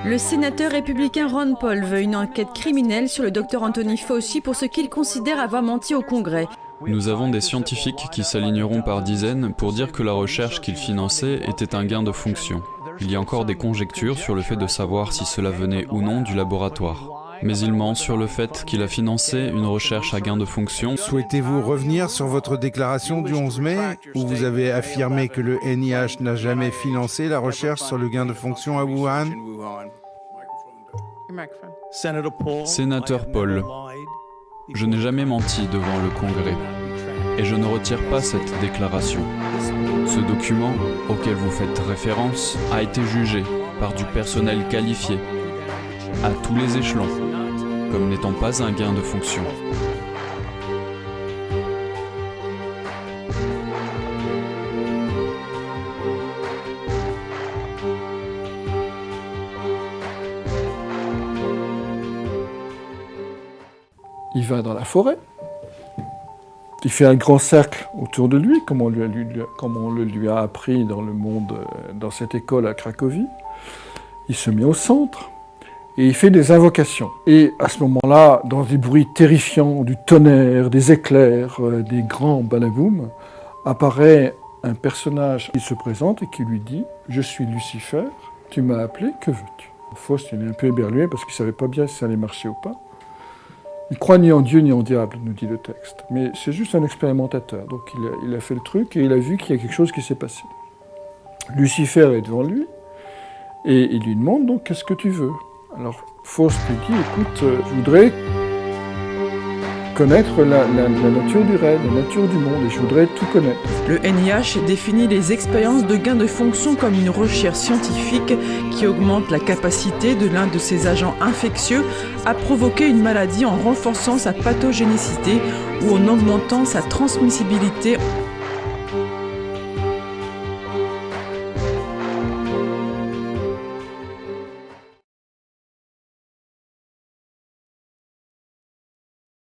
Le sénateur républicain Ron Paul veut une enquête criminelle sur le docteur Anthony Fauci pour ce qu'il considère avoir menti au Congrès. Nous avons des scientifiques qui s'aligneront par dizaines pour dire que la recherche qu'ils finançaient était un gain de fonction. Il y a encore des conjectures sur le fait de savoir si cela venait ou non du laboratoire. Mais il ment sur le fait qu'il a financé une recherche à gain de fonction. Souhaitez-vous revenir sur votre déclaration du 11 mai, où vous avez affirmé que le NIH n'a jamais financé la recherche sur le gain de fonction à Wuhan? Sénateur Paul, je n'ai jamais menti devant le Congrès et je ne retire pas cette déclaration. Ce document, auquel vous faites référence, a été jugé par du personnel qualifié, à tous les échelons, comme n'étant pas un gain de fonction. Il va dans la forêt, il fait un grand cercle autour de lui, comme on le lui a appris dans le monde, dans cette école à Cracovie. Il se met au centre et il fait des invocations. Et à ce moment-là, dans des bruits terrifiants, du tonnerre, des éclairs, des grands balaboums, apparaît un personnage qui se présente et qui lui dit « Je suis Lucifer, tu m'as appelé, que veux-tu » Faust, il est un peu éberlué parce qu'il ne savait pas bien si ça allait marcher ou pas. Il croit ni en Dieu ni en diable, nous dit le texte. Mais c'est juste un expérimentateur. Donc il a fait le truc et il a vu qu'il y a quelque chose qui s'est passé. Lucifer est devant lui et il lui demande donc « Qu'est-ce que tu veux ?» Alors Faust lui dit « Écoute, je voudrais connaître la nature du rêve, la nature du monde, et je voudrais tout connaître. » Le NIH définit les expériences de gain de fonction comme une recherche scientifique qui augmente la capacité de l'un de ses agents infectieux à provoquer une maladie en renforçant sa pathogénicité ou en augmentant sa transmissibilité.